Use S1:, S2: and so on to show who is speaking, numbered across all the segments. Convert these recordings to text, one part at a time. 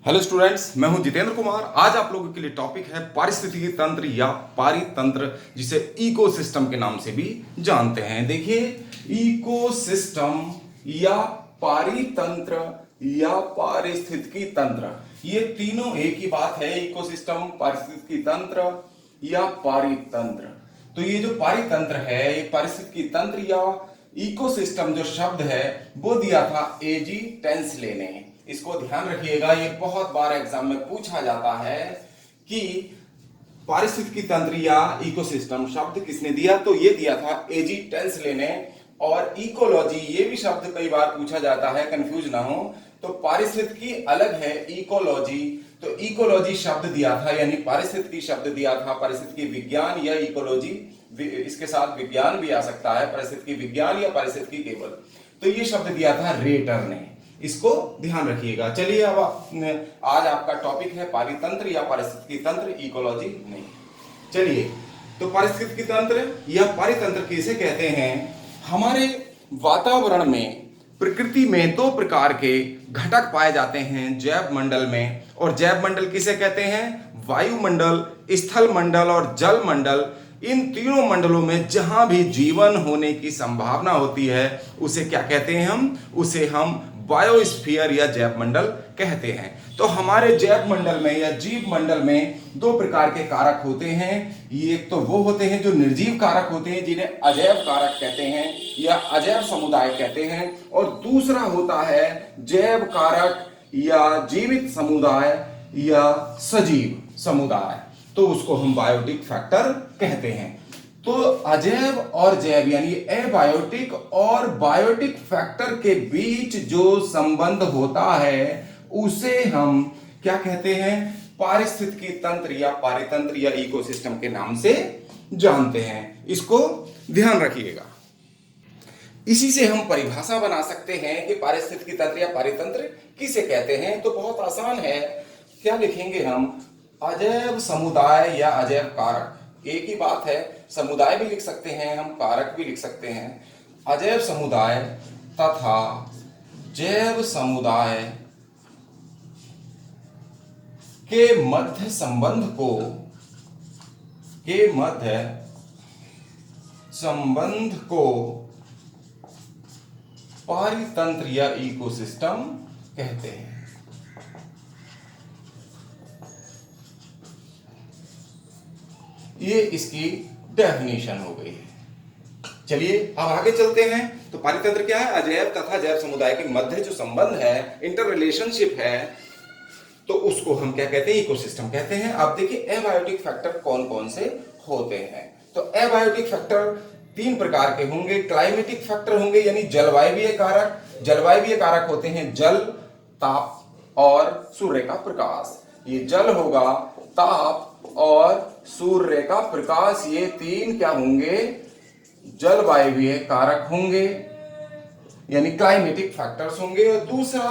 S1: Hello students, मैं हूं जितेंद्र कुमार। आज आप लोगों के लिए टॉपिक है पारिस्थितिकी तंत्र या पारितंत्र, जिसे इकोसिस्टम के नाम से भी जानते हैं। देखिए, इकोसिस्टम या पारितंत्र या पारिस्थितिकी तंत्र, ये तीनों एक ही बात है। इकोसिस्टम, पारिस्थितिकी तंत्र या पारितंत्र। तो ये जो पारितंत्र है, ये पारिस्थितिकी तंत्र या इकोसिस्टम जो शब्द है वो दिया था एजी टेंसले ने। इसको ध्यान रखिएगा, ये बहुत बार एग्जाम में पूछा जाता है कि पारिस्थितिकी तंत्र या इकोसिस्टम शब्द किसने दिया, तो ये दिया था एजी टेंसले ने। और इकोलॉजी, ये भी शब्द कई बार पूछा जाता है, कंफ्यूज ना हो। तो पारिस्थितिकी अलग है, इकोलॉजी। तो इकोलॉजी शब्द दिया था, यानी पारिस्थितिकी शब्द दिया था पारिस्थितिकी विज्ञान या इकोलॉजी, इसके साथ विज्ञान भी आ सकता है, पारिस्थितिकी विज्ञान या पारिस्थितिकी केवल। तो ये शब्द दिया था रेटर ने, इसको ध्यान रखिएगा। चलिए, अब आज आपका टॉपिक है पारितंत्र या पारिस्थितिकी तंत्र, इकोलॉजी नहीं। चलिए, तो पारिस्थितिकी तंत्र या पारितंत्र किसे कहते हैं? हमारे वातावरण में, प्रकृति में दो प्रकार के घटक पाए जाते हैं जैव मंडल में। और जैव मंडल किसे कहते हैं? वायुमंडल, स्थल मंडल और जल मंडल। इन तीनों मंडलों में जहां भी जीवन होने की संभावना होती है उसे क्या कहते हैं? उसे हम बायोस्फीयर या जैव मंडल कहते हैं। तो हमारे जैव मंडल में या जीव मंडल में दो प्रकार के कारक होते हैं। ये एक तो वो होते हैं जो निर्जीव कारक होते हैं, जिन्हें अजैव कारक कहते हैं या अजैव समुदाय कहते हैं। और दूसरा होता है जैव कारक या जीवित समुदाय या सजीव समुदाय, तो उसको हम बायोटिक फैक्टर कहते हैं। तो अजैव और जैव यानी एबायोटिक और बायोटिक फैक्टर के बीच जो संबंध होता है उसे हम क्या कहते हैं? पारिस्थितिकी तंत्र या पारितंत्र या इकोसिस्टम के नाम से जानते हैं। इसको ध्यान रखिएगा। इसी से हम परिभाषा बना सकते हैं कि पारिस्थितिकी तंत्र या पारितंत्र किसे कहते हैं। तो बहुत आसान है, क्या लिखेंगे हम? अजैव समुदाय या अजैव कारक, एक ही बात है। समुदाय भी लिख सकते हैं हम, कारक भी लिख सकते हैं। अजैव समुदाय तथा जैव समुदाय के मध्य संबंध को पारितंत्र या इकोसिस्टम कहते हैं। ये इसकी डेफिनेशन हो गई है। चलिए, अब आगे चलते हैं। तो पारितंत्र क्या है? अजैव तथा जैव समुदाय के मध्य जो संबंध है, इंटर रिलेशनशिप है, तो उसको हम क्या कहते हैं? इकोसिस्टम कहते हैं। अब देखिए, एबायोटिक फैक्टर कौन कौन से होते हैं। तो एबायोटिक फैक्टर तीन प्रकार के होंगे। क्लाइमेटिक फैक्टर होंगे, यानी जलवायवीय कारक। जलवायवीय कारक होते हैं जल, ताप और सूर्य का प्रकाश। ये जल होगा, ताप और सूर्य का प्रकाश, ये तीन क्या होंगे? जलवायवीय कारक होंगे, यानी क्लाइमेटिक फैक्टर्स होंगे। और दूसरा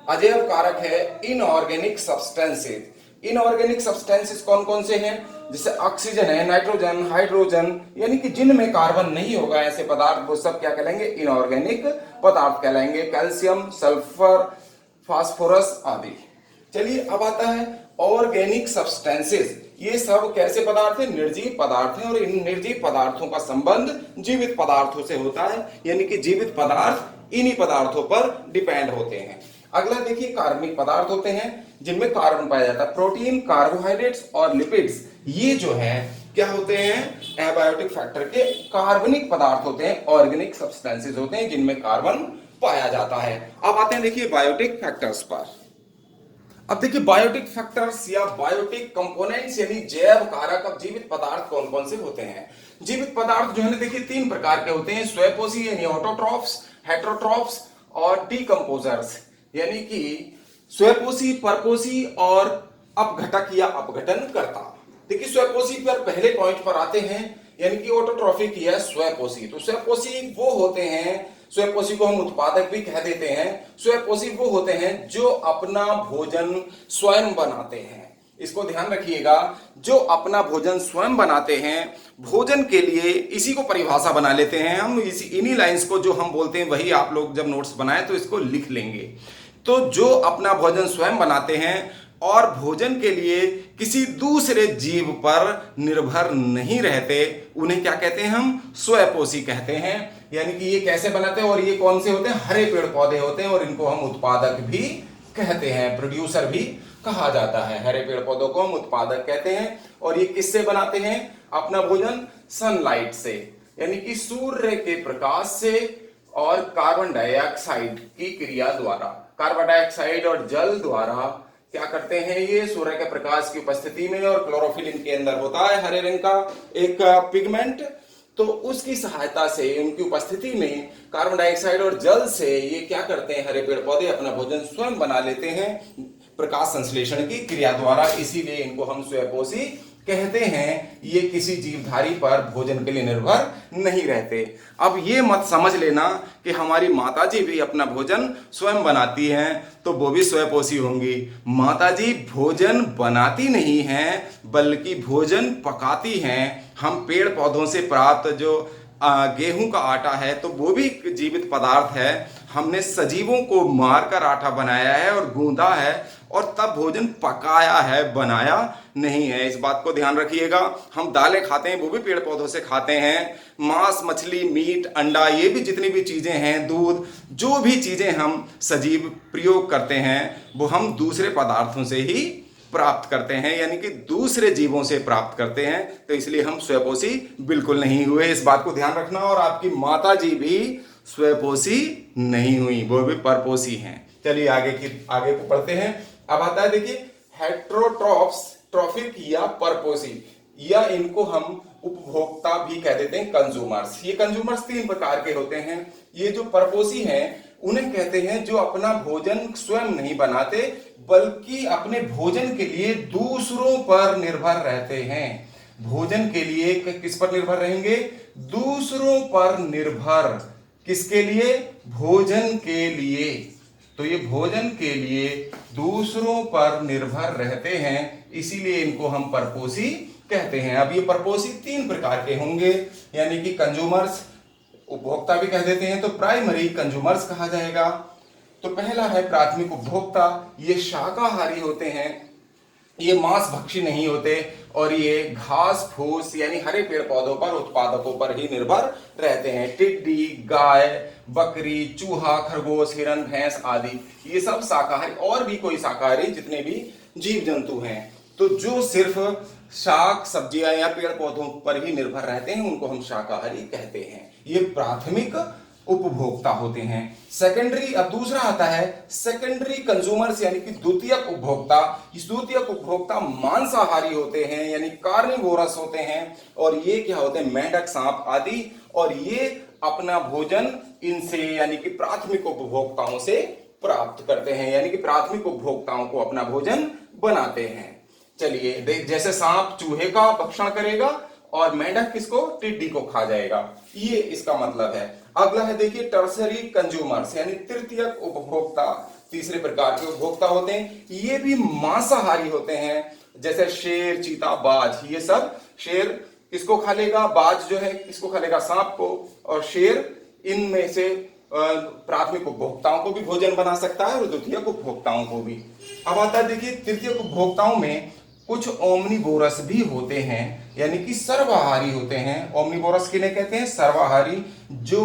S1: अजैव कारक है इनऑर्गेनिक सब्सटेंसेस। इनऑर्गेनिक सब्सटेंसेस कौन कौन से हैं? जैसे ऑक्सीजन है, नाइट्रोजन, हाइड्रोजन, यानी कि जिनमें कार्बन नहीं होगा ऐसे पदार्थ, वो सब क्या कहलाएंगे? इनऑर्गेनिक पदार्थ कहलाएंगे। कैल्शियम, सल्फर, फास्फोरस आदि। चलिए, अब आता है ऑर्गेनिक सब्सटेंसेस। ये सब कैसे पदार्थ हैं? निर्जीव पदार्थ हैं। और इन निर्जीव पदार्थों का संबंध जीवित पदार्थों से होता है, यानी कि जीवित पदार्थ इन्हीं पदार्थों पर डिपेंड होते हैं। अगला देखिए, कार्बनिक पदार्थ होते हैं जिनमें कार्बन पाया जाता है। प्रोटीन, कार्बोहाइड्रेट्स और लिपिड्स, ये जो है क्या होते हैं? एबायोटिक फैक्टर के कार्बनिक पदार्थ होते हैं। ऑर्गेनिक सब्सटेंसेस होते हैं जिनमें कार्बन पाया जाता है। अब आते हैं देखिए बायोटिक फैक्टर्स पर। अब देखिए, बायोटिक फैक्टर्स या बायोटिक कंपोनेंट्स यानी जैव कारक। अब जीवित पदार्थ कौन कौन से होते हैं? जीवित पदार्थ जो है ना, देखिए तीन प्रकार के होते हैं। स्वयंपोषी यानी ऑटोट्रॉफ्स, हेटेरोट्रॉफ्स और डीकंपोजर्स, यानी कि स्वयंपोषी, परपोषी और अपघटक या अपघटन करता। देखिए, स्वयंपोषी पर पहले पॉइंट पर आते हैं, यानी कि ऑटोट्रॉफिक या स्वयंपोषी। तो स्वयंपोषी वो होते हैं, स्वयंपोषी को हम उत्पादक भी कह देते हैं। स्वयंपोषी वो होते हैं जो अपना भोजन स्वयं बनाते हैं। इसको ध्यान रखिएगा, जो अपना भोजन स्वयं बनाते हैं, भोजन के लिए इसी को परिभाषा बना लेते हैं हम। इन्हीं लाइंस को जो हम बोलते हैं वही आप लोग जब नोट्स बनाएं तो इसको लिख लेंगे तो जो अपना भोजन स्वयं बनाते हैं और भोजन के लिए किसी दूसरे जीव पर निर्भर नहीं रहते, उन्हें क्या कहते हैं? हम स्वयंपोषी कहते हैं। यानी कि ये कैसे बनाते हैं और ये कौन से होते हैं? हरे पेड़ पौधे होते हैं और इनको हम उत्पादक भी कहते हैं, प्रोड्यूसर भी कहा जाता है। हरे पेड़ पौधों को हम उत्पादक कहते हैं। और ये किससे बनाते हैं अपना भोजन? सनलाइट से, यानी कि सूर्य के प्रकाश से और कार्बन डाइऑक्साइड की क्रिया द्वारा। कार्बन डाइऑक्साइड और जल द्वारा क्या करते हैं? ये सूर्य के प्रकाश की उपस्थिति में, और क्लोरोफिल इनके अंदर होता है हरे रंग का एक पिगमेंट, तो उसकी सहायता से, उनकी उपस्थिति में कार्बन डाइऑक्साइड और जल से ये क्या करते हैं? हरे पेड़ पौधे अपना भोजन स्वयं बना लेते हैं प्रकाश संश्लेषण की क्रिया द्वारा। इसीलिए इनको हम स्वयंपोषी कहते हैं। ये किसी जीवधारी पर भोजन के लिए निर्भर नहीं रहते। अब ये मत समझ लेना कि हमारी माताजी भी अपना भोजन स्वयं बनाती हैं तो वो भी स्वयंपोषी होंगी। माताजी भोजन बनाती नहीं हैं बल्कि भोजन पकाती हैं। हम पेड़ पौधों से प्राप्त जो गेहूं का आटा है तो वो भी जीवित पदार्थ है। हमने सजीवों को मारकर आटा बनाया है और गूंदा है और तब भोजन पकाया है, बनाया नहीं है। इस बात को ध्यान रखिएगा। हम दालें खाते हैं वो भी पेड़ पौधों से खाते हैं। मांस, मछली, मीट, अंडा, ये भी जितनी भी चीजें हैं, दूध, जो भी चीजें हम सजीव प्रयोग करते हैं वो हम दूसरे पदार्थों से ही प्राप्त करते हैं, यानी कि दूसरे जीवों से प्राप्त करते हैं। तो इसलिए हम स्वयंपोषी बिल्कुल नहीं हुए, इस बात को ध्यान रखना। और आपकी माता जी भी स्वयंपोषी नहीं हुई, वो भी परपोषी हैं। चलिए आगे को पढ़ते हैं। अब आता है, देखिए, हेट्रोट्रॉफ्स, ट्रॉफिक या परपोषी, या इनको हम उपभोक्ता भी कह देते हैं, कंज्यूमर्स। ये कंज्यूमर्स 3 प्रकार के होते हैं। ये जो परपोषी हैं उन्हें कहते हैं जो अपना भोजन स्वयं नहीं बनाते बल्कि अपने भोजन के लिए दूसरों पर निर्भर रहते हैं। भोजन के लिए किस पर निर्भर रहेंगे? दूसरों पर निर्भर। किसके लिए? भोजन के लिए। तो ये भोजन के लिए दूसरों पर निर्भर रहते हैं, इसीलिए इनको हम परपोषी कहते हैं। अब ये परपोषी 3 प्रकार के होंगे, यानी कि कंज्यूमर्स, उपभोक्ता भी कह देते हैं, तो प्राइमरी कंज्यूमर्स कहा जाएगा। तो पहला है प्राथमिक उपभोक्ता। ये शाकाहारी होते हैं, ये मांस भक्षी नहीं होते और ये घास फूस यानी हरे पेड़ पौधों पर, उत्पादकों पर ही निर्भर रहते हैं। टिड्डी, गाय, बकरी, चूहा, खरगोश, हिरन, भैंस आदि ये सब शाकाहारी, और भी कोई शाकाहारी जितने भी जीव जंतु हैं। तो जो सिर्फ शाक सब्जियां या पेड़ पौधों पर ही निर्भर रहते हैं उनको हम शाकाहारी कहते हैं। ये प्राथमिक उपभोक्ता होते हैं। सेकेंडरी, अब दूसरा आता है सेकेंडरी कंज्यूमर्स, यानी कि द्वितीयक उपभोक्ता। इस द्वितीयक उपभोक्ता मांसाहारी होते हैं, यानी कार्निवोरस होते हैं। और ये क्या होते हैं? मेंढक, सांप आदि। और ये अपना भोजन इनसे, यानी कि प्राथमिक उपभोक्ताओं से प्राप्त करते हैं, यानी कि प्राथमिक उपभोक्ताओं को अपना भोजन बनाते हैं। चलिए देख, जैसे सांप चूहे का भक्षण करेगा और मेंढक किसको? टिड्डी को खा जाएगा, ये इसका मतलब है। अगला है, देखिए, टर्सरी कंज्यूमर्स, यानी तृतीयक उपभोक्ता। तीसरे प्रकार के उपभोक्ता होते हैं, ये भी मांसाहारी होते हैं, जैसे शेर, चीता, बाज। ये सब, शेर किसको खा लेगा? बाज जो है किसको खा लेगा? सांप को। और शेर इनमें से प्राथमिक उपभोक्ताओं को भी भोजन बना सकता है और द्वितीयक उपभोक्ताओं को भी। अब आता है, देखिए, तृतीयक उपभोक्ताओं में कुछ ओमनिवोरस भी होते हैं, यानी कि सर्वाहारी होते हैं। ओमनिवोरस किन्हें कहते हैं? सर्वाहारी, जो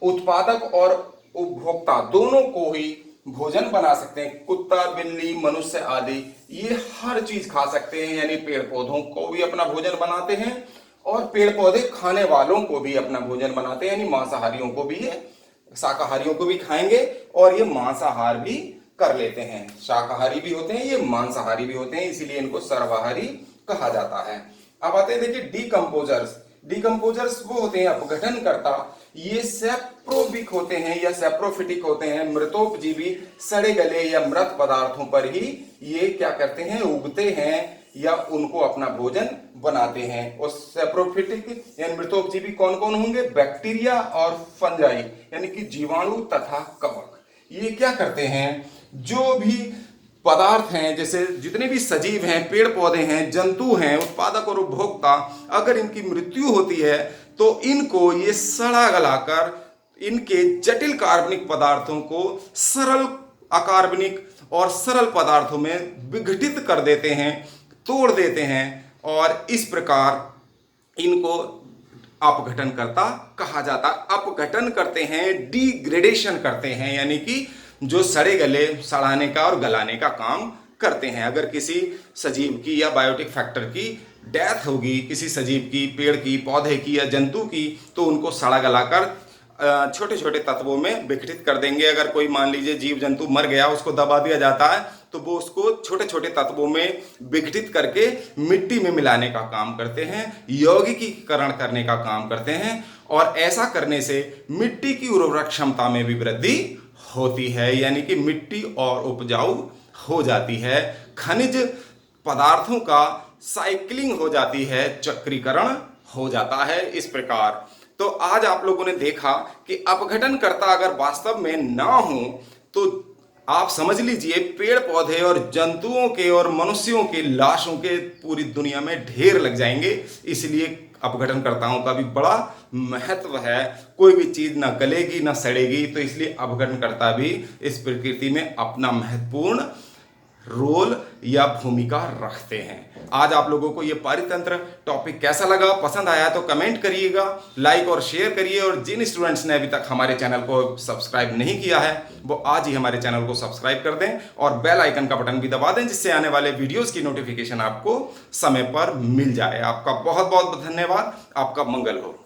S1: उत्पादक और उपभोक्ता दोनों को ही भोजन बना सकते हैं। कुत्ता, बिल्ली, मनुष्य आदि ये हर चीज खा सकते हैं, यानी पेड़ पौधों को भी अपना भोजन बनाते हैं और पेड़ पौधे खाने वालों को भी अपना भोजन बनाते हैं, यानी मांसाहारियों को भी, ये शाकाहारियों को भी खाएंगे और ये मांसाहार भी कर लेते हैं। शाकाहारी भी होते हैं, ये मांसाहारी भी होते हैं, इसीलिए इनको सर्वाहारी कहा जाता है। अब आते हैं, देखिए, डीकंपोजर्स। डीकंपोजर्स वो होते हैं अपघटनकर्ता। ये सेप्रोबिक होते हैं या सेप्रोफिटिक होते हैं, मृतोपजीवी, सड़े गले या मृत पदार्थों पर ही ये क्या करते हैं? उगते हैं या उनको अपना भोजन बनाते हैं। और सेप्रोफिटिक यानी मृतोपजीवी कौन कौन होंगे? बैक्टीरिया और फंजाई, यानी कि जीवाणु तथा कवक। ये क्या करते हैं? जो भी पदार्थ हैं, जैसे जितने भी सजीव हैं, पेड़ पौधे हैं, जंतु हैं, उत्पादक और उपभोक्ता, अगर इनकी मृत्यु होती है तो इनको ये सड़ा गलाकर इनके जटिल कार्बनिक पदार्थों को सरल अकार्बनिक और सरल पदार्थों में विघटित कर देते हैं, तोड़ देते हैं, और इस प्रकार इनको अपघटनकर्ता कहा जाता। अपघटन करते हैं, डिग्रेडेशन करते हैं, यानी कि जो सड़े गले सड़ाने का और गलाने का काम करते हैं। अगर किसी सजीव की या बायोटिक फैक्टर की डेथ होगी, किसी सजीव की, पेड़ की, पौधे की या जंतु की, तो उनको सड़ा गलाकर छोटे छोटे तत्वों में विघटित कर देंगे। अगर कोई मान लीजिए जीव जंतु मर गया, उसको दबा दिया जाता है, तो वो उसको छोटे छोटे तत्वों में विघटित करके मिट्टी में मिलाने का काम करते हैं, यौगिकीकरण करने का काम करते हैं, और ऐसा करने से मिट्टी की उर्वरक क्षमता में भी वृद्धि होती है, यानी कि मिट्टी और उपजाऊ हो जाती है। खनिज पदार्थों का साइक्लिंग हो जाती है, चक्रीकरण हो जाता है। इस प्रकार तो आज आप लोगों ने देखा कि अपघटनकर्ता अगर वास्तव में ना हो तो आप समझ लीजिए पेड़ पौधे और जंतुओं के और मनुष्यों के लाशों के पूरी दुनिया में ढेर लग जाएंगे। इसलिए अपघटनकर्ताओं का भी बड़ा महत्व है। कोई भी चीज ना गलेगी ना सड़ेगी, तो इसलिए अपघटनकर्ता भी इस प्रकृति में अपना महत्वपूर्ण रोल या भूमिका रखते हैं। आज आप लोगों को ये पारितंत्र टॉपिक कैसा लगा, पसंद आया तो कमेंट करिएगा, लाइक और शेयर करिए, और जिन स्टूडेंट्स ने अभी तक हमारे चैनल को सब्सक्राइब नहीं किया है वो आज ही हमारे चैनल को सब्सक्राइब कर दें और बेल आइकन का बटन भी दबा दें, जिससे आने वाले वीडियोस की नोटिफिकेशन आपको समय पर मिल जाए। आपका बहुत बहुत धन्यवाद। आपका मंगल हो।